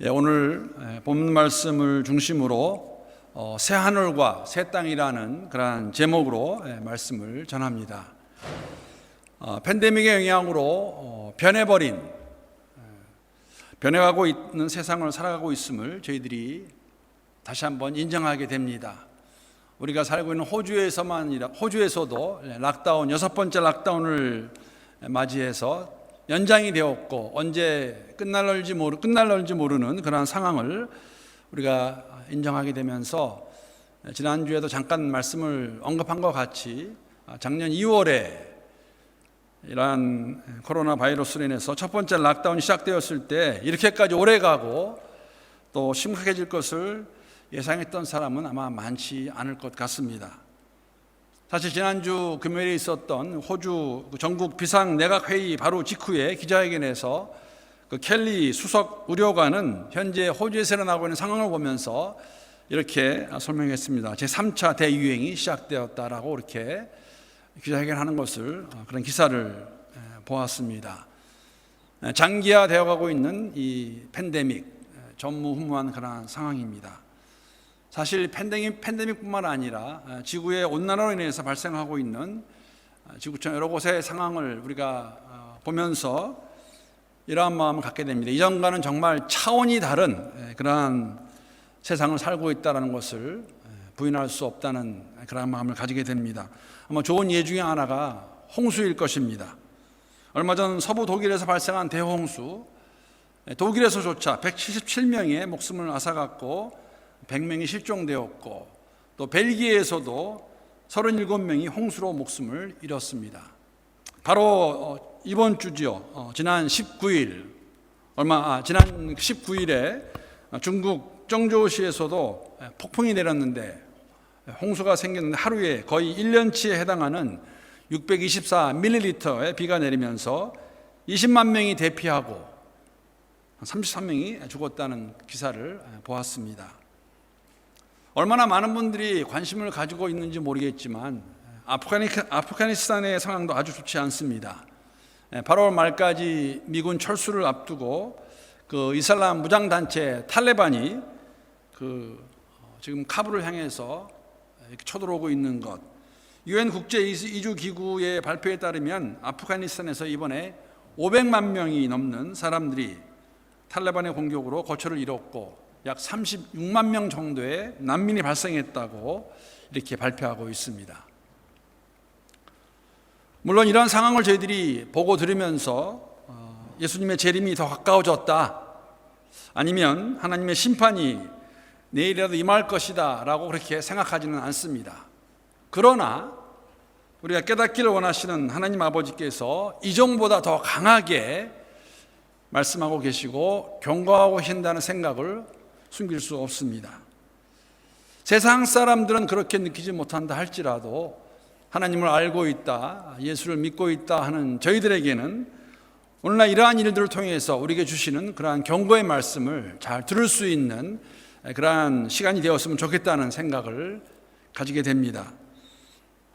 오늘 본문 말씀을 중심으로 새 하늘과 새 땅이라는 그러한 제목으로 말씀을 전합니다. 팬데믹의 영향으로 변해가고 있는 세상을 살아가고 있음을 저희들이 다시 한번 인정하게 됩니다. 우리가 살고 있는 호주에서도 락다운, 6번째 락다운을 맞이해서 연장이 되었고 언제 끝날지 모르는 그러한 상황을 우리가 인정하게 되면서 지난주에도 잠깐 말씀을 언급한 것 같이 작년 2월에 이러한 코로나 바이러스로 인해서 첫 번째 락다운이 시작되었을 때 이렇게까지 오래가고 또 심각해질 것을 예상했던 사람은 아마 많지 않을 것 같습니다. 사실 지난주 금요일에 있었던 호주 전국 비상내각회의 바로 직후에 기자회견에서 켈리 수석 의료관은 현재 호주에서 일어나고 있는 상황을 보면서 이렇게 설명했습니다. 제3차 대유행이 시작되었다라고 이렇게 기자회견하는 것을, 그런 기사를 보았습니다. 장기화되어 가고 있는 이 팬데믹, 전무후무한 그런 상황입니다. 사실 팬데믹뿐만 아니라 지구의 온난화로 인해서 발생하고 있는 지구촌 여러 곳의 상황을 우리가 보면서 이러한 마음을 갖게 됩니다. 이전과는 정말 차원이 다른 그러한 세상을 살고 있다는 것을 부인할 수 없다는 그러한 마음을 가지게 됩니다. 아마 좋은 예 중에 하나가 홍수일 것입니다. 얼마 전 서부 독일에서 발생한 대홍수, 독일에서조차 177명의 목숨을 앗아갔고 100명이 실종되었고 또 벨기에에서도 37명이 홍수로 목숨을 잃었습니다. 바로 이번 주지요. 지난 19일에 중국 정저우시에서도 폭풍이 내렸는데 홍수가 생겼는데 하루에 거의 1년치에 해당하는 624ml의 비가 내리면서 20만 명이 대피하고 33명이 죽었다는 기사를 보았습니다. 얼마나 많은 분들이 관심을 가지고 있는지 모르겠지만 아프가니스탄의 상황도 아주 좋지 않습니다. 8월 말까지 미군 철수를 앞두고 이슬람 무장단체 탈레반이 지금 카불을 향해서 이렇게 쳐들어오고 있는 것, UN 국제이주기구의 발표에 따르면 아프가니스탄에서 이번에 500만 명이 넘는 사람들이 탈레반의 공격으로 거처를 잃었고 약 36만 명 정도의 난민이 발생했다고 이렇게 발표하고 있습니다. 물론 이러한 상황을 저희들이 보고 들으면서 예수님의 재림이 더 가까워졌다, 아니면 하나님의 심판이 내일이라도 임할 것이다 라고 그렇게 생각하지는 않습니다. 그러나 우리가 깨닫기를 원하시는 하나님 아버지께서 이전보다 더 강하게 말씀하고 계시고 경고하고 계신다는 생각을 숨길 수 없습니다. 세상 사람들은 그렇게 느끼지 못한다 할지라도 하나님을 알고 있다, 예수를 믿고 있다 하는 저희들에게는 오늘날 이러한 일들을 통해서 우리에게 주시는 그러한 경고의 말씀을 잘 들을 수 있는 그러한 시간이 되었으면 좋겠다는 생각을 가지게 됩니다.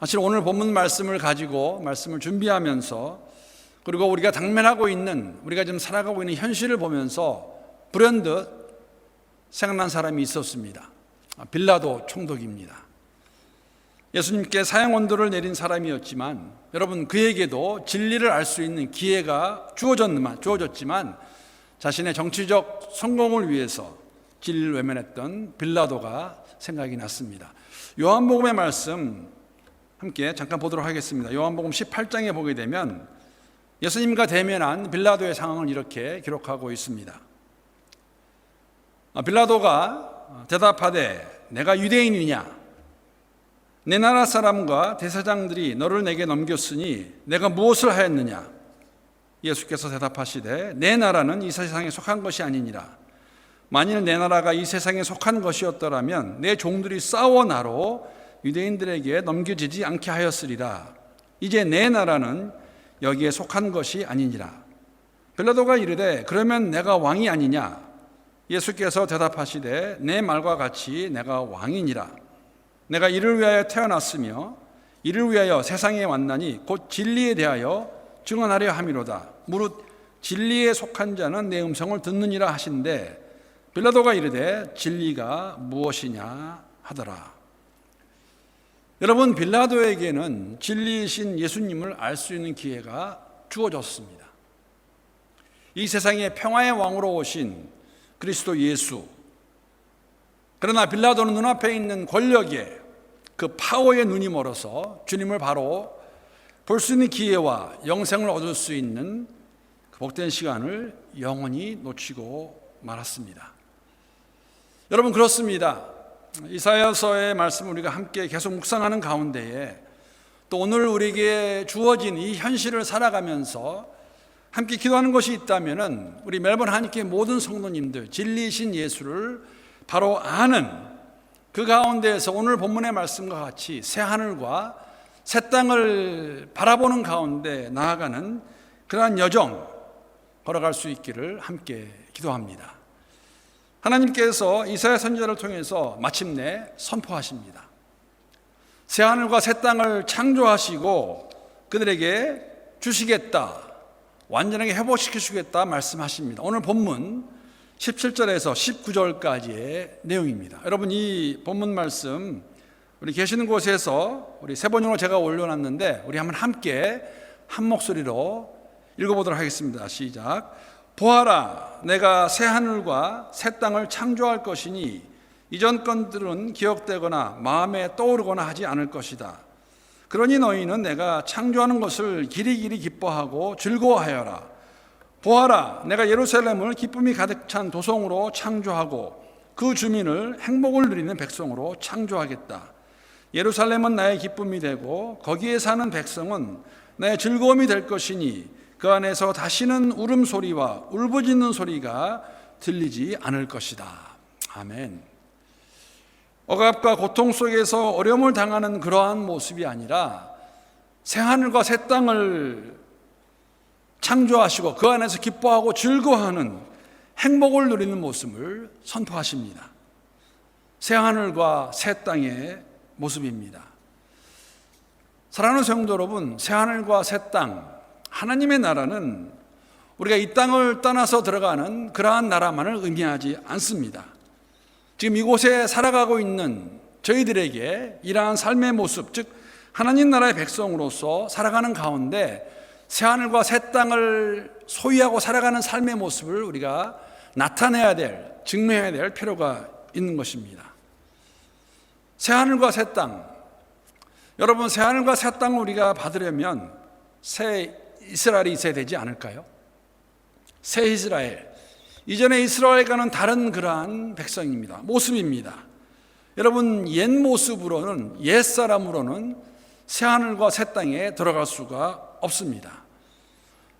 사실 오늘 본문 말씀을 가지고 말씀을 준비하면서, 그리고 우리가 당면하고 있는, 우리가 지금 살아가고 있는 현실을 보면서 불현듯 생각난 사람이 있었습니다. 빌라도 총독입니다. 예수님께 사형언도를 내린 사람이었지만 여러분, 그에게도 진리를 알 수 있는 기회가 주어졌지만 자신의 정치적 성공을 위해서 진리를 외면했던 빌라도가 생각이 났습니다. 요한복음의 말씀 함께 잠깐 보도록 하겠습니다. 요한복음 18장에 보게 되면 예수님과 대면한 빌라도의 상황을 이렇게 기록하고 있습니다. 빌라도가 대답하되 내가 유대인이냐? 내 나라 사람과 대제사장들이 너를 내게 넘겼으니 내가 무엇을 하였느냐? 예수께서 대답하시되 내 나라는 이 세상에 속한 것이 아니니라. 만일 내 나라가 이 세상에 속한 것이었더라면 내 종들이 싸워 나로 유대인들에게 넘겨지지 않게 하였으리라. 이제 내 나라는 여기에 속한 것이 아니니라. 빌라도가 이르되 그러면 내가 왕이 아니냐? 예수께서 대답하시되 내 말과 같이 내가 왕이니라. 내가 이를 위하여 태어났으며 이를 위하여 세상에 왔나니 곧 진리에 대하여 증언하려 함이로다. 무릇 진리에 속한 자는 내 음성을 듣느니라 하신대 빌라도가 이르되 진리가 무엇이냐 하더라. 여러분, 빌라도에게는 진리이신 예수님을 알 수 있는 기회가 주어졌습니다. 이 세상에 평화의 왕으로 오신 그리스도 예수. 그러나 빌라도는 눈앞에 있는 권력에 그 파워의 눈이 멀어서 주님을 바로 볼 수 있는 기회와 영생을 얻을 수 있는 그 복된 시간을 영원히 놓치고 말았습니다. 여러분, 그렇습니다. 이사야서의 말씀을 우리가 함께 계속 묵상하는 가운데에 또 오늘 우리에게 주어진 이 현실을 살아가면서 함께 기도하는 것이 있다면 우리 멜번 한인교회 모든 성도님들 진리이신 예수를 바로 아는 그 가운데에서 오늘 본문의 말씀과 같이 새 하늘과 새 땅을 바라보는 가운데 나아가는 그러한 여정 걸어갈 수 있기를 함께 기도합니다. 하나님께서 이사야 선지자를 통해서 마침내 선포하십니다. 새 하늘과 새 땅을 창조하시고 그들에게 주시겠다, 완전하게 회복시키시겠다 말씀하십니다. 오늘 본문 17절에서 19절까지의 내용입니다. 여러분, 이 본문 말씀 우리 계시는 곳에서 우리 세 번역으로 제가 올려놨는데 우리 한번 함께 한 목소리로 읽어보도록 하겠습니다. 시작. 보아라, 내가 새 하늘과 새 땅을 창조할 것이니 이전 것들은 기억되거나 마음에 떠오르거나 하지 않을 것이다. 그러니 너희는 내가 창조하는 것을 기리기리 기뻐하고 즐거워하여라. 보아라, 내가 예루살렘을 기쁨이 가득 찬 도성으로 창조하고 그 주민을 행복을 누리는 백성으로 창조하겠다. 예루살렘은 나의 기쁨이 되고 거기에 사는 백성은 나의 즐거움이 될 것이니 그 안에서 다시는 울음소리와 울부짖는 소리가 들리지 않을 것이다. 아멘. 억압과 고통 속에서 어려움을 당하는 그러한 모습이 아니라 새 하늘과 새 땅을 창조하시고 그 안에서 기뻐하고 즐거워하는 행복을 누리는 모습을 선포하십니다. 새 하늘과 새 땅의 모습입니다. 사랑하는 성도 여러분, 새 하늘과 새 땅, 하나님의 나라는 우리가 이 땅을 떠나서 들어가는 그러한 나라만을 의미하지 않습니다. 지금 이곳에 살아가고 있는 저희들에게 이러한 삶의 모습, 즉 하나님 나라의 백성으로서 살아가는 가운데 새하늘과 새 땅을 소유하고 살아가는 삶의 모습을 우리가 나타내야 될, 증명해야 될 필요가 있는 것입니다. 새하늘과 새 땅, 여러분, 새하늘과 새 땅을 우리가 받으려면 새 이스라엘이 있어야 되지 않을까요? 새 이스라엘, 이전의 이스라엘과는 다른 그러한 백성입니다. 모습입니다. 여러분, 옛 모습으로는, 옛 사람으로는 새하늘과 새 땅에 들어갈 수가 없습니다.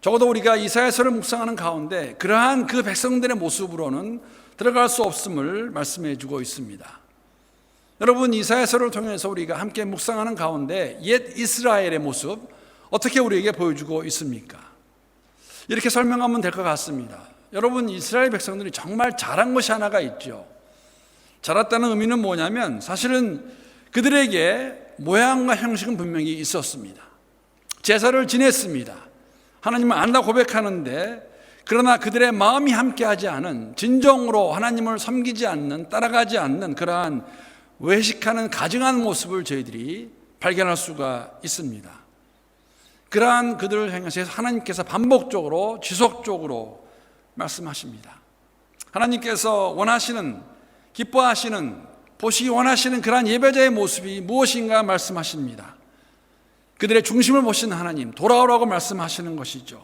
적어도 우리가 이사야서를 묵상하는 가운데 그러한 그 백성들의 모습으로는 들어갈 수 없음을 말씀해 주고 있습니다. 여러분, 이사야서를 통해서 우리가 함께 묵상하는 가운데 옛 이스라엘의 모습 어떻게 우리에게 보여주고 있습니까? 이렇게 설명하면 될 것 같습니다. 여러분, 이스라엘 백성들이 정말 잘한 것이 하나가 있죠. 잘했다는 의미는 뭐냐면 사실은 그들에게 모양과 형식은 분명히 있었습니다. 제사를 지냈습니다. 하나님을 안다 고백하는데 그러나 그들의 마음이 함께하지 않은, 진정으로 하나님을 섬기지 않는, 따라가지 않는 그러한 외식하는 가증한 모습을 저희들이 발견할 수가 있습니다. 그러한 그들을 향해서 하나님께서 반복적으로 지속적으로 말씀하십니다. 하나님께서 원하시는, 기뻐하시는, 보시기 원하시는 그러한 예배자의 모습이 무엇인가 말씀하십니다. 그들의 중심을 보시는 하나님, 돌아오라고 말씀하시는 것이죠.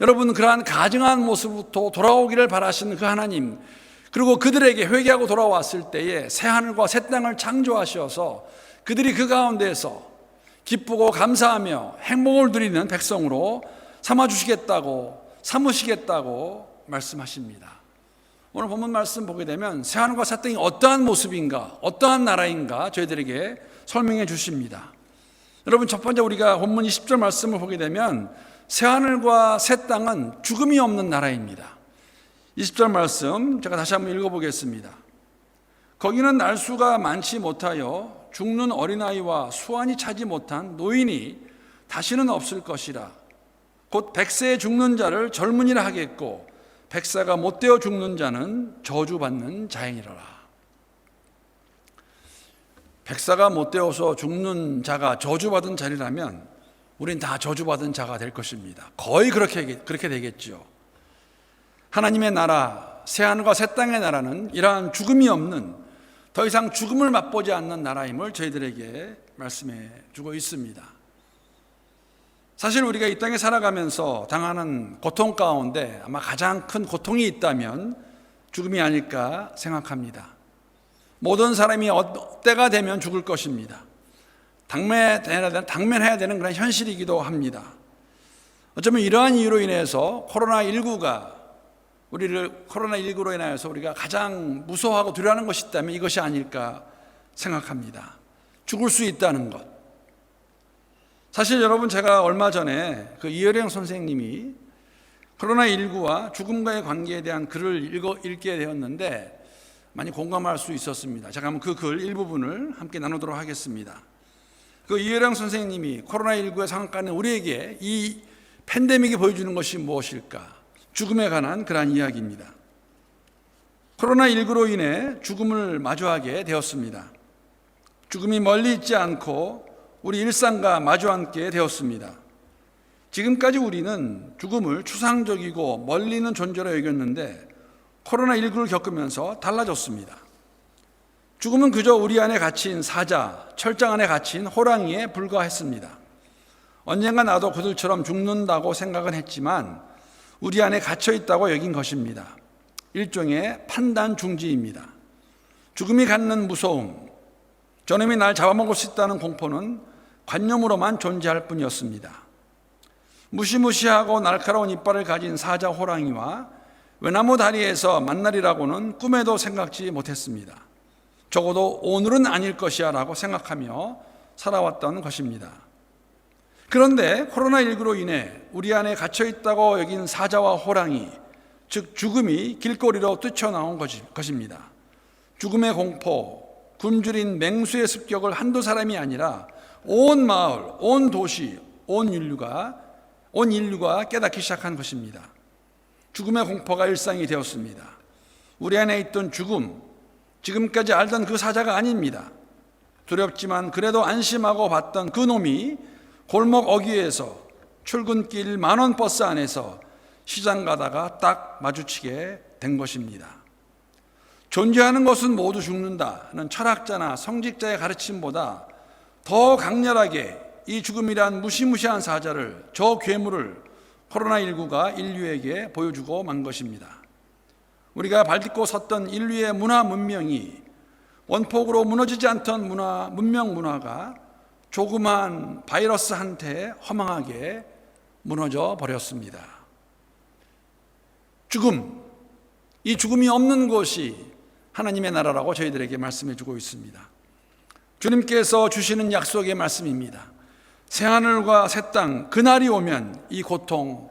여러분, 그러한 가증한 모습부터 돌아오기를 바라시는 그 하나님, 그리고 그들에게 회개하고 돌아왔을 때에 새하늘과 새 땅을 창조하셔서 그들이 그 가운데에서 기쁘고 감사하며 행복을 누리는 백성으로 삼아주시겠다고, 삼으시겠다고 말씀하십니다. 오늘 본문 말씀 보게 되면 새하늘과 새 땅이 어떠한 모습인가, 어떠한 나라인가 저희들에게 설명해 주십니다. 여러분, 첫 번째 우리가 본문 20절 말씀을 보게 되면 새하늘과 새 땅은 죽음이 없는 나라입니다. 20절 말씀 제가 다시 한번 읽어보겠습니다. 거기는 날수가 많지 못하여 죽는 어린아이와 수완이 차지 못한 노인이 다시는 없을 것이라. 곧 100세에 죽는 자를 젊은이라 하겠고 백사가 못되어 죽는 자는 저주받는 자이니라. 백사가 못되어서 죽는 자가 저주받은 자리라면 우린 다 저주받은 자가 될 것입니다. 거의 그렇게 되겠죠. 하나님의 나라, 새하늘과 새 땅의 나라는 이러한 죽음이 없는, 더 이상 죽음을 맛보지 않는 나라임을 저희들에게 말씀해 주고 있습니다. 사실 우리가 이 땅에 살아가면서 당하는 고통 가운데 아마 가장 큰 고통이 있다면 죽음이 아닐까 생각합니다. 모든 사람이 때가 되면 죽을 것입니다. 당면해야 되는 그런 현실이기도 합니다. 어쩌면 이러한 이유로 인해서 코로나19로 인하여서 우리가 가장 무서워하고 두려워하는 것이 있다면 이것이 아닐까 생각합니다. 죽을 수 있다는 것. 사실 여러분, 제가 얼마 전에 이효령 선생님이 코로나19와 죽음과의 관계에 대한 글을 읽게 되었는데 많이 공감할 수 있었습니다. 제가 한번 그 글 일부분을 함께 나누도록 하겠습니다. 이효령 선생님이 코로나19의 상황가는 우리에게 이 팬데믹이 보여주는 것이 무엇일까? 죽음에 관한 그러한 이야기입니다. 코로나19로 인해 죽음을 마주하게 되었습니다. 죽음이 멀리 있지 않고 우리 일상과 마주 앉게 되었습니다. 지금까지 우리는 죽음을 추상적이고 멀리 있는 존재로 여겼는데 코로나19를 겪으면서 달라졌습니다. 죽음은 그저 우리 안에 갇힌 사자, 철장 안에 갇힌 호랑이에 불과했습니다. 언젠가 나도 그들처럼 죽는다고 생각은 했지만 우리 안에 갇혀 있다고 여긴 것입니다. 일종의 판단 중지입니다. 죽음이 갖는 무서움, 저놈이 날 잡아먹을 수 있다는 공포는 관념으로만 존재할 뿐이었습니다. 무시무시하고 날카로운 이빨을 가진 사자 호랑이와 외나무 다리에서 만나리라고는 꿈에도 생각지 못했습니다. 적어도 오늘은 아닐 것이야 라고 생각하며 살아왔던 것입니다. 그런데 코로나19로 인해 우리 안에 갇혀있다고 여긴 사자와 호랑이, 즉 죽음이 길거리로 뛰쳐나온 것입니다. 죽음의 공포, 굶주린 맹수의 습격을 한두 사람이 아니라 온 마을, 온 도시, 온 인류가 깨닫기 시작한 것입니다. 죽음의 공포가 일상이 되었습니다. 우리 안에 있던 죽음, 지금까지 알던 그 사자가 아닙니다. 두렵지만 그래도 안심하고 봤던 그 놈이 골목 어귀에서, 출근길 만원 버스 안에서, 시장 가다가 딱 마주치게 된 것입니다. 존재하는 것은 모두 죽는다는 철학자나 성직자의 가르침보다 더 강렬하게 이 죽음이란 무시무시한 사자를, 저 괴물을 코로나19가 인류에게 보여주고 만 것입니다. 우리가 발딛고 섰던 인류의 문화 문명이, 원폭으로 무너지지 않던 문명 문화가 조그만 바이러스한테 허망하게 무너져 버렸습니다. 죽음, 이 죽음이 없는 곳이 하나님의 나라라고 저희들에게 말씀해 주고 있습니다. 주님께서 주시는 약속의 말씀입니다. 새하늘과 새 땅, 그날이 오면 이 고통,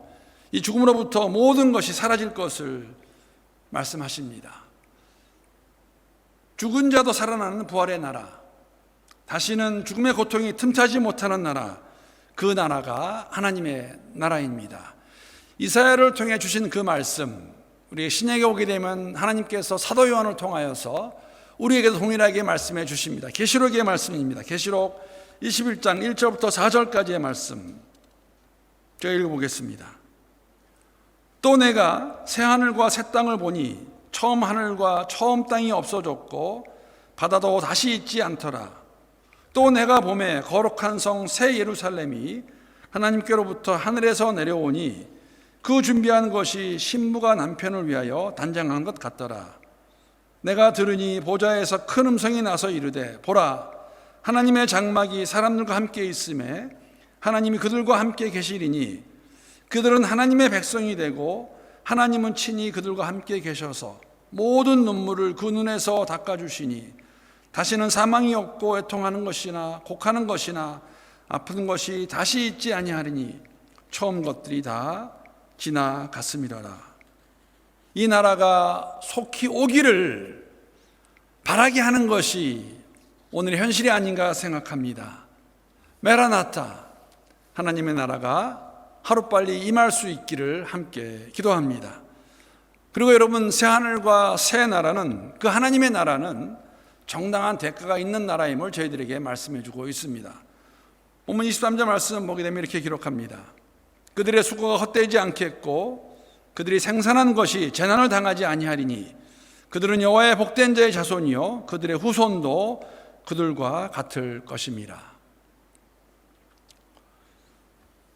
이 죽음으로부터 모든 것이 사라질 것을 말씀하십니다. 죽은 자도 살아나는 부활의 나라, 다시는 죽음의 고통이 틈타지 못하는 나라, 그 나라가 하나님의 나라입니다. 이사야를 통해 주신 그 말씀, 우리 신약에 오게 되면 하나님께서 사도 요한을 통하여서 우리에게도 동일하게 말씀해 주십니다. 계시록의 말씀입니다. 계시록 21장 1절부터 4절까지의 말씀 제가 읽어보겠습니다. 또 내가 새 하늘과 새 땅을 보니 처음 하늘과 처음 땅이 없어졌고 바다도 다시 있지 않더라. 또 내가 보매 거룩한 성 새 예루살렘이 하나님께로부터 하늘에서 내려오니 그 준비한 것이 신부가 남편을 위하여 단장한 것 같더라. 내가 들으니 보좌에서 큰 음성이 나서 이르되 보라, 하나님의 장막이 사람들과 함께 있음에 하나님이 그들과 함께 계시리니 그들은 하나님의 백성이 되고 하나님은 친히 그들과 함께 계셔서 모든 눈물을 그 눈에서 닦아주시니 다시는 사망이 없고 애통하는 것이나 곡하는 것이나 아픈 것이 다시 있지 아니하리니 처음 것들이 다 지나갔음이로라. 이 나라가 속히 오기를 바라게 하는 것이 오늘의 현실이 아닌가 생각합니다. 메라나타, 하나님의 나라가 하루빨리 임할 수 있기를 함께 기도합니다. 그리고 여러분, 새하늘과 새 나라는, 그 하나님의 나라는 정당한 대가가 있는 나라임을 저희들에게 말씀해 주고 있습니다. 본문 23절 말씀 보게 되면 이렇게 기록합니다. 그들의 수고가 헛되지 않겠고 그들이 생산한 것이 재난을 당하지 아니하리니 그들은 여호와의 복된 자의 자손이요 그들의 후손도 그들과 같을 것임이라.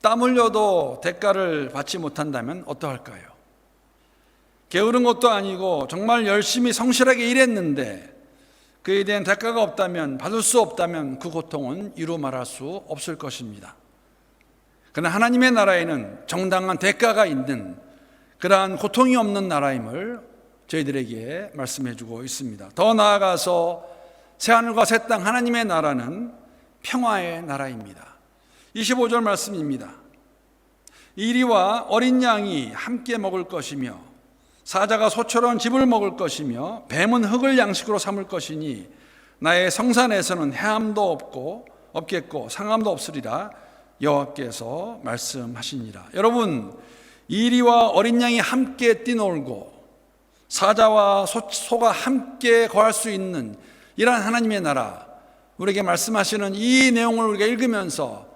땀 흘려도 대가를 받지 못한다면 어떠할까요? 게으른 것도 아니고 정말 열심히 성실하게 일했는데 그에 대한 대가가 없다면, 받을 수 없다면 그 고통은 이루 말할 수 없을 것입니다. 그러나 하나님의 나라에는 정당한 대가가 있는 그러한 고통이 없는 나라임을 저희들에게 말씀해 주고 있습니다. 더 나아가서 새하늘과 새 땅 하나님의 나라는 평화의 나라입니다. 25절 말씀입니다. 이리와 어린 양이 함께 먹을 것이며 사자가 소처럼 즙을 먹을 것이며 뱀은 흙을 양식으로 삼을 것이니 나의 성산에서는 해함도 없겠고 상함도 없으리라 여호와께서 말씀하시니라. 여러분, 이리와 어린 양이 함께 뛰놀고 사자와 소가 함께 거할 수 있는 이러한 하나님의 나라, 우리에게 말씀하시는 이 내용을 우리가 읽으면서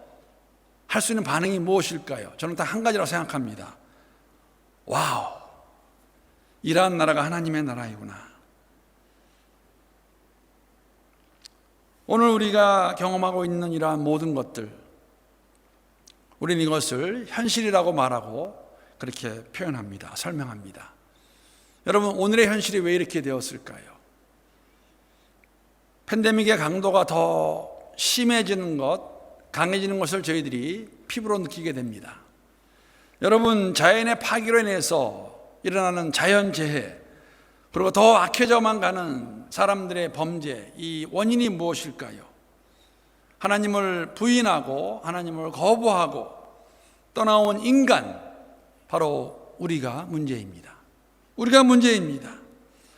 할 수 있는 반응이 무엇일까요? 저는 딱 한 가지라고 생각합니다. 와우, 이러한 나라가 하나님의 나라이구나. 오늘 우리가 경험하고 있는 이러한 모든 것들, 우리는 이것을 현실이라고 말하고 그렇게 표현합니다. 설명합니다. 여러분, 오늘의 현실이 왜 이렇게 되었을까요? 팬데믹의 강도가 더 심해지는 것, 강해지는 것을 저희들이 피부로 느끼게 됩니다. 여러분, 자연의 파괴로 인해서 일어나는 자연재해, 그리고 더 악해져만 가는 사람들의 범죄, 이 원인이 무엇일까요? 하나님을 부인하고 하나님을 거부하고 떠나온 인간, 바로 우리가 문제입니다. 우리가 문제입니다.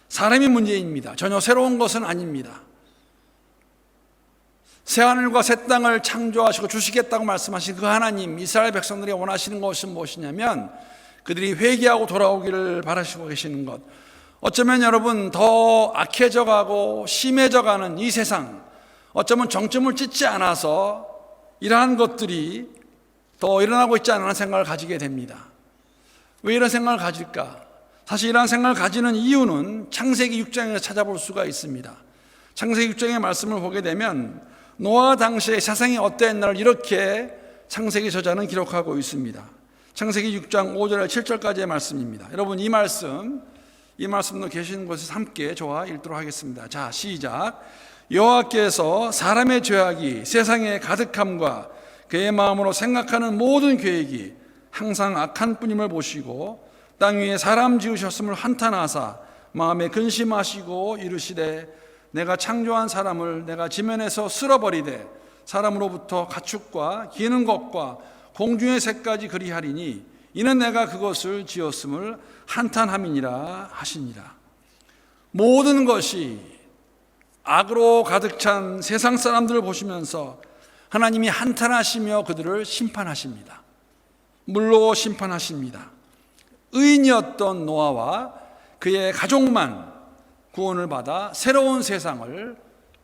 사람이 문제입니다. 전혀 새로운 것은 아닙니다. 새하늘과 새 땅을 창조하시고 주시겠다고 말씀하신 그 하나님, 이스라엘 백성들이 원하시는 것은 무엇이냐면 그들이 회개하고 돌아오기를 바라시고 계시는 것. 어쩌면 여러분, 더 악해져 가고 심해져 가는 이 세상, 어쩌면 정점을 찍지 않아서 이러한 것들이 더 일어나고 있지 않은 생각을 가지게 됩니다. 왜 이런 생각을 가질까? 사실 이러한 생각을 가지는 이유는 창세기 6장에서 찾아볼 수가 있습니다. 창세기 6장의 말씀을 보게 되면 노아 당시의 세상이 어땠나를 이렇게 창세기 저자는 기록하고 있습니다. 창세기 6장 5절에서 7절까지의 말씀입니다. 여러분, 이 말씀도 계시는 곳에서 함께 저와 읽도록 하겠습니다. 자, 시작. 여호와께서 사람의 죄악이 세상에 가득함과 그의 마음으로 생각하는 모든 계획이 항상 악한 뿐임을 보시고 땅 위에 사람 지으셨음을 한탄하사 마음에 근심하시고 이르시되 내가 창조한 사람을 내가 지면에서 쓸어버리되 사람으로부터 가축과 기는 것과 공중의 새까지 그리하리니 이는 내가 그것을 지었음을 한탄함이니라 하시니라. 모든 것이 악으로 가득 찬 세상 사람들을 보시면서 하나님이 한탄하시며 그들을 심판하십니다. 물로 심판하십니다. 의인이었던 노아와 그의 가족만 구원을 받아 새로운 세상을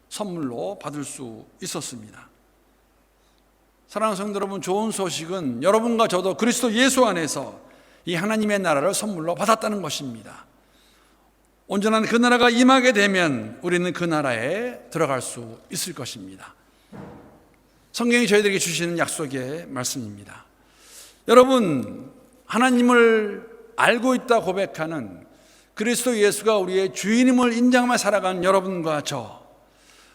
선물로 받을 수 있었습니다. 사랑하는 성도 여러분, 좋은 소식은 여러분과 저도 그리스도 예수 안에서 이 하나님의 나라를 선물로 받았다는 것입니다. 온전한 그 나라가 임하게 되면 우리는 그 나라에 들어갈 수 있을 것입니다. 성경이 저희들에게 주시는 약속의 말씀입니다. 여러분, 하나님을 알고 있다 고백하는 그리스도 예수가 우리의 주인임을 인정하며 살아가는 여러분과 저,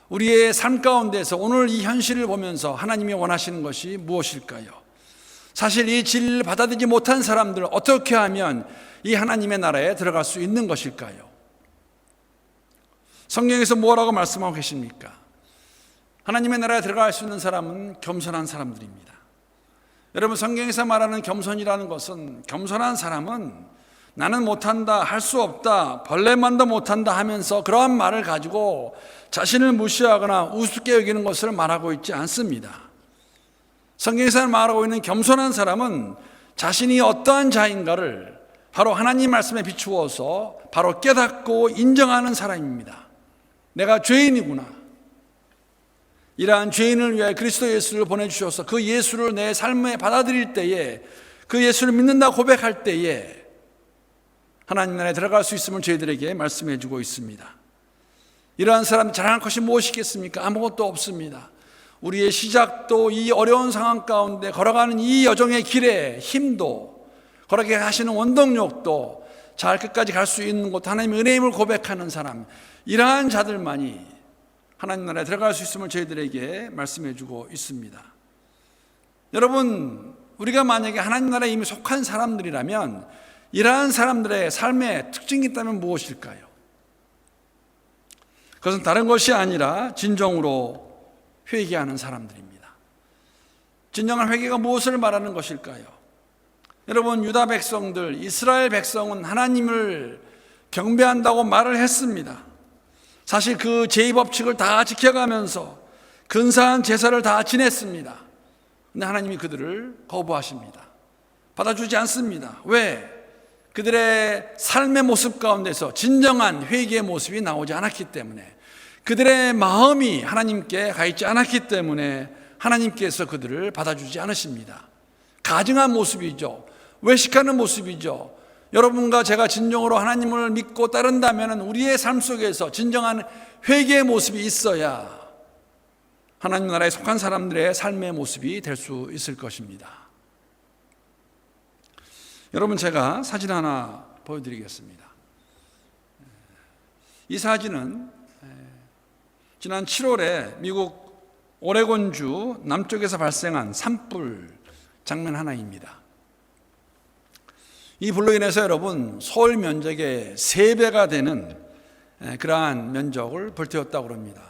우리의 삶 가운데서 오늘 이 현실을 보면서 하나님이 원하시는 것이 무엇일까요? 사실 이 진리를 받아들이지 못한 사람들, 어떻게 하면 이 하나님의 나라에 들어갈 수 있는 것일까요? 성경에서 뭐라고 말씀하고 계십니까? 하나님의 나라에 들어갈 수 있는 사람은 겸손한 사람들입니다. 여러분, 성경에서 말하는 겸손이라는 것은, 겸손한 사람은 나는 못한다, 할 수 없다, 벌레만도 못한다 하면서 그러한 말을 가지고 자신을 무시하거나 우습게 여기는 것을 말하고 있지 않습니다. 성경에서 말하고 있는 겸손한 사람은 자신이 어떠한 자인가를 바로 하나님 말씀에 비추어서 바로 깨닫고 인정하는 사람입니다. 내가 죄인이구나. 이러한 죄인을 위해 그리스도 예수를 보내주셔서 그 예수를 내 삶에 받아들일 때에, 그 예수를 믿는다 고백할 때에 하나님 나라에 들어갈 수 있음을 저희들에게 말씀해 주고 있습니다. 이러한 사람 자랑할 것이 무엇이겠습니까? 아무것도 없습니다. 우리의 시작도 이 어려운 상황 가운데 걸어가는 이 여정의 길에 힘도, 걸어가게 하시는 원동력도, 잘 끝까지 갈 수 있는 곳, 하나님의 은혜임을 고백하는 사람, 이러한 자들만이 하나님 나라에 들어갈 수 있음을 저희들에게 말씀해 주고 있습니다. 여러분, 우리가 만약에 하나님 나라에 이미 속한 사람들이라면 이러한 사람들의 삶의 특징이 있다면 무엇일까요? 그것은 다른 것이 아니라 진정으로 회개하는 사람들입니다. 진정한 회개가 무엇을 말하는 것일까요? 여러분, 유다 백성들, 이스라엘 백성은 하나님을 경배한다고 말을 했습니다. 사실 그 제2법칙을 다 지켜가면서 근사한 제사를 다 지냈습니다. 그런데 하나님이 그들을 거부하십니다. 받아주지 않습니다. 왜? 그들의 삶의 모습 가운데서 진정한 회개의 모습이 나오지 않았기 때문에, 그들의 마음이 하나님께 가 있지 않았기 때문에 하나님께서 그들을 받아주지 않으십니다. 가증한 모습이죠. 외식하는 모습이죠. 여러분과 제가 진정으로 하나님을 믿고 따른다면 우리의 삶 속에서 진정한 회개의 모습이 있어야 하나님 나라에 속한 사람들의 삶의 모습이 될 수 있을 것입니다. 여러분, 제가 사진 하나 보여드리겠습니다. 이 사진은 지난 7월에 미국 오레곤주 남쪽에서 발생한 산불 장면 하나입니다. 이 불로 인해서 여러분, 서울 면적의 3배가 되는 그러한 면적을 불태웠다고 합니다.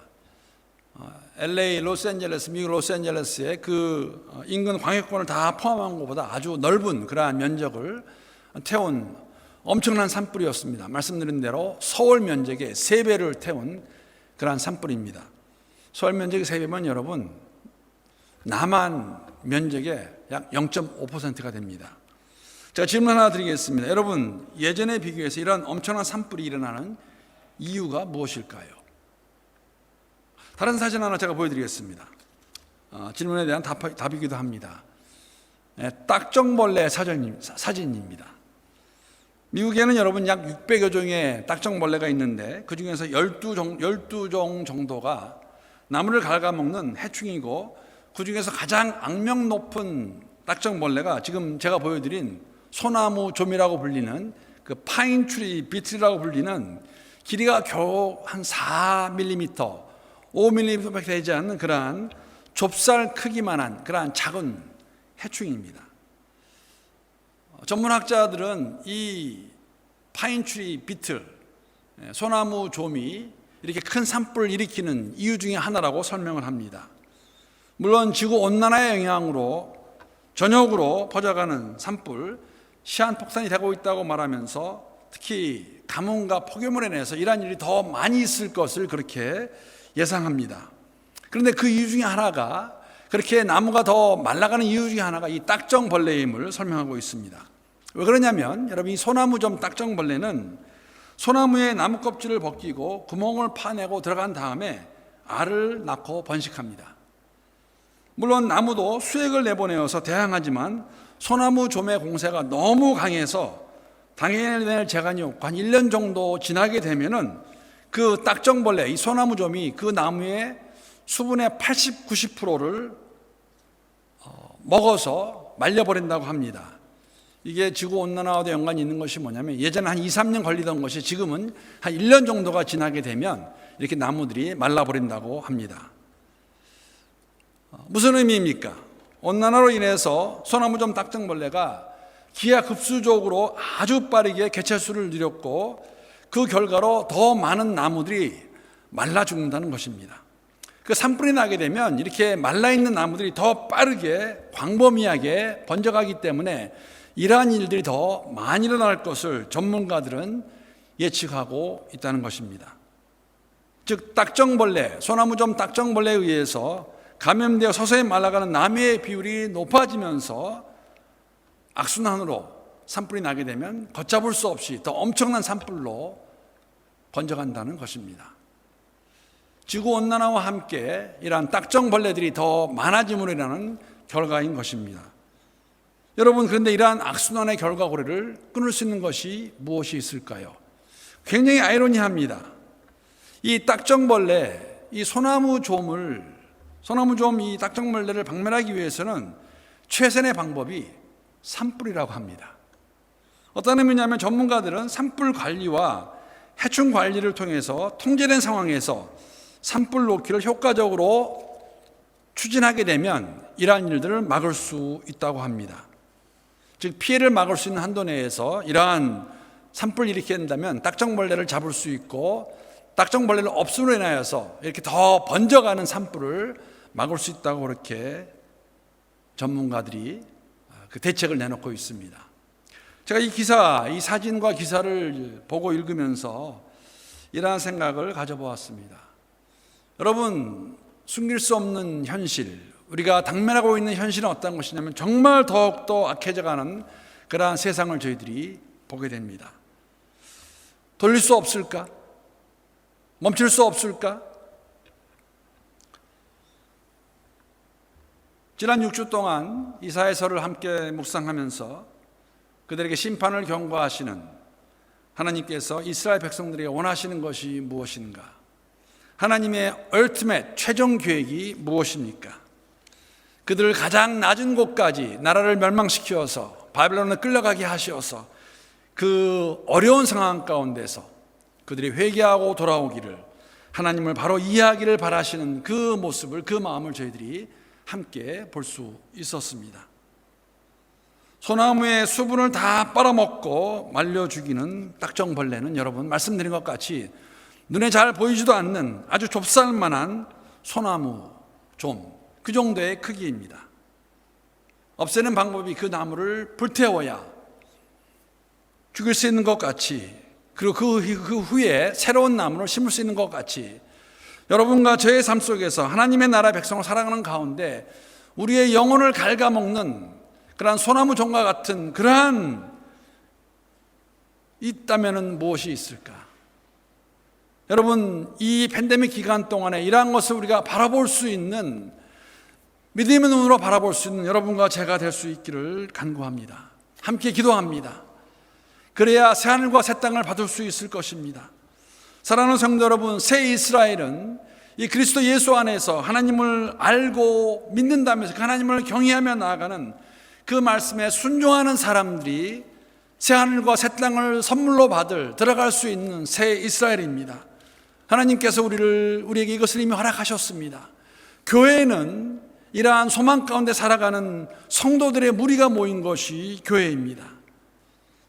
LA, 로스앤젤레스, 미국 로스앤젤레스의 그 인근 광역권을 다 포함한 것보다 아주 넓은 그러한 면적을 태운 엄청난 산불이었습니다. 말씀드린 대로 서울 면적의 3배를 태운 그러한 산불입니다. 서울 면적의 3배면 여러분, 남한 면적의 약 0.5%가 됩니다. 제가 질문 하나 드리겠습니다. 여러분, 예전에 비교해서 이런 엄청난 산불이 일어나는 이유가 무엇일까요? 다른 사진 하나 제가 보여드리겠습니다. 질문에 대한 답이기도 합니다. 딱정벌레 사진입니다. 미국에는 여러분 약 600여 종의 딱정벌레가 있는데 그 중에서 12종 정도가 나무를 갉아먹는 해충이고, 그 중에서 가장 악명 높은 딱정벌레가 지금 제가 보여드린 소나무 좀이라고 불리는 그 파인트리 비틀이라고 불리는 길이가 겨우 한 4mm, 5mm밖에 되지 않는 그러한 좁쌀 크기만한 그러한 작은 해충입니다. 전문학자들은 이 파인트리 비틀, 소나무 좀이 이렇게 큰 산불을 일으키는 이유 중에 하나라고 설명을 합니다. 물론 지구온난화의 영향으로 전역으로 퍼져가는 산불, 시한폭탄이 되고 있다고 말하면서 특히 가뭄과 폭염으로 인해서 이러한 일이 더 많이 있을 것을 그렇게 예상합니다. 그런데 그 이유 중에 하나가, 그렇게 나무가 더 말라가는 이유 중에 하나가 이 딱정벌레임을 설명하고 있습니다. 왜 그러냐면 여러분, 이 소나무좀 딱정벌레는 소나무의 나무 껍질을 벗기고 구멍을 파내고 들어간 다음에 알을 낳고 번식합니다. 물론 나무도 수액을 내보내어서 다양하지만 소나무 좀의 공세가 너무 강해서 당해낼 재간이 없고 한 1년 정도 지나게 되면은 그 딱정벌레, 이 소나무 좀이 그 나무의 수분의 80, 90%를 먹어서 말려버린다고 합니다. 이게 지구온난화와도 연관이 있는 것이 뭐냐면, 예전에 한 2, 3년 걸리던 것이 지금은 한 1년 정도가 지나게 되면 이렇게 나무들이 말라버린다고 합니다. 무슨 의미입니까? 온난화로 인해서 소나무좀 딱정벌레가 기하급수적으로 아주 빠르게 개체수를 누렸고, 그 결과로 더 많은 나무들이 말라 죽는다는 것입니다. 그 산불이 나게 되면 이렇게 말라있는 나무들이 더 빠르게 광범위하게 번져가기 때문에 이러한 일들이 더 많이 일어날 것을 전문가들은 예측하고 있다는 것입니다. 즉, 딱정벌레, 소나무좀 딱정벌레에 의해서 감염되어 서서히 말라가는 나무의 비율이 높아지면서 악순환으로 산불이 나게 되면 걷잡을 수 없이 더 엄청난 산불로 번져간다는 것입니다. 지구온난화와 함께 이러한 딱정벌레들이 더 많아짐으로 인하는 결과인 것입니다. 여러분, 그런데 이러한 악순환의 결과고리를 끊을 수 있는 것이 무엇이 있을까요? 굉장히 아이러니합니다. 이 딱정벌레, 이 소나무좀 이 딱정벌레를 박멸하기 위해서는 최선의 방법이 산불이라고 합니다. 어떤 의미냐면 전문가들은 산불 관리와 해충 관리를 통해서 통제된 상황에서 산불 놓기를 효과적으로 추진하게 되면 이러한 일들을 막을 수 있다고 합니다. 즉 피해를 막을 수 있는 한도 내에서 이러한 산불을 일으키게 된다면 딱정벌레를 잡을 수 있고 딱정벌레를 없음으로 인하여서 이렇게 더 번져가는 산불을 막을 수 있다고 그렇게 전문가들이 그 대책을 내놓고 있습니다. 제가 이 사진과 기사를 보고 읽으면서 이러한 생각을 가져보았습니다. 여러분, 숨길 수 없는 현실, 우리가 당면하고 있는 현실은 어떤 것이냐면 정말 더욱더 악해져가는 그러한 세상을 저희들이 보게 됩니다. 돌릴 수 없을까? 멈출 수 없을까? 지난 6주 동안 이사야서를 함께 묵상하면서 그들에게 심판을 경고하시는 하나님께서 이스라엘 백성들에게 원하시는 것이 무엇인가? 하나님의 ultimate 최종 계획이 무엇입니까? 그들을 가장 낮은 곳까지 나라를 멸망시켜서 바벨론에 끌려가게 하셔서 그 어려운 상황 가운데서 그들이 회개하고 돌아오기를, 하나님을 바로 이해하기를 바라시는 그 모습을, 그 마음을 저희들이 함께 볼 수 있었습니다. 소나무의 수분을 다 빨아먹고 말려 죽이는 딱정벌레는 여러분, 말씀드린 것 같이 눈에 잘 보이지도 않는 아주 좁쌀만한 소나무 좀, 그 정도의 크기입니다. 없애는 방법이 그 나무를 불태워야 죽일 수 있는 것 같이, 그리고 그 후에 새로운 나무를 심을 수 있는 것 같이 여러분과 저의 삶 속에서 하나님의 나라 백성을 살아가는 가운데 우리의 영혼을 갉아먹는 그러한 소나무 종과 같은 그러한 있다면은 무엇이 있을까? 여러분, 이 팬데믹 기간 동안에 이러한 것을 우리가 바라볼 수 있는, 믿음의 눈으로 바라볼 수 있는 여러분과 제가 될 수 있기를 간구합니다. 함께 기도합니다. 그래야 새하늘과 새 땅을 받을 수 있을 것입니다. 사랑하는 성도 여러분, 새 이스라엘은 이 그리스도 예수 안에서 하나님을 알고 믿는다면서 하나님을 경외하며 나아가는 그 말씀에 순종하는 사람들이 새하늘과 새 땅을 선물로 받을, 들어갈 수 있는 새 이스라엘입니다. 하나님께서 우리에게 이것을 이미 허락하셨습니다. 교회는 이러한 소망 가운데 살아가는 성도들의 무리가 모인 것이 교회입니다.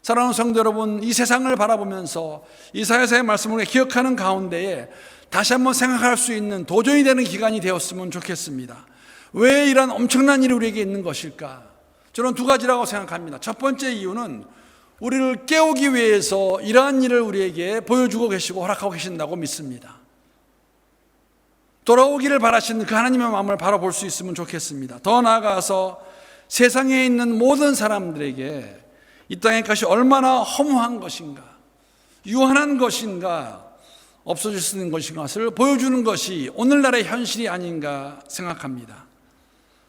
사랑하는 성도 여러분, 이 세상을 바라보면서 이사야서의 말씀을 기억하는 가운데에 다시 한번 생각할 수 있는 도전이 되는 기간이 되었으면 좋겠습니다. 왜 이런 엄청난 일이 우리에게 있는 것일까? 저는 두 가지라고 생각합니다. 첫 번째 이유는 우리를 깨우기 위해서 이러한 일을 우리에게 보여주고 계시고 허락하고 계신다고 믿습니다. 돌아오기를 바라시는 그 하나님의 마음을 바라볼 수 있으면 좋겠습니다. 더 나아가서 세상에 있는 모든 사람들에게 이 땅의 것이 얼마나 허무한 것인가, 유한한 것인가, 없어질 수 있는 것을 보여주는 것이 오늘날의 현실이 아닌가 생각합니다.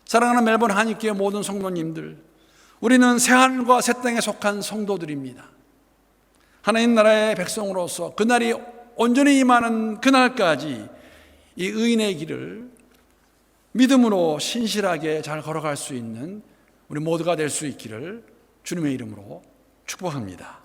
사랑하는 멜번 한인교회 모든 성도님들, 우리는 새하늘과 새 땅에 속한 성도들입니다. 하나님 나라의 백성으로서 그날이 온전히 임하는 그날까지 이 의인의 길을 믿음으로 신실하게 잘 걸어갈 수 있는 우리 모두가 될 수 있기를 주님의 이름으로 축복합니다.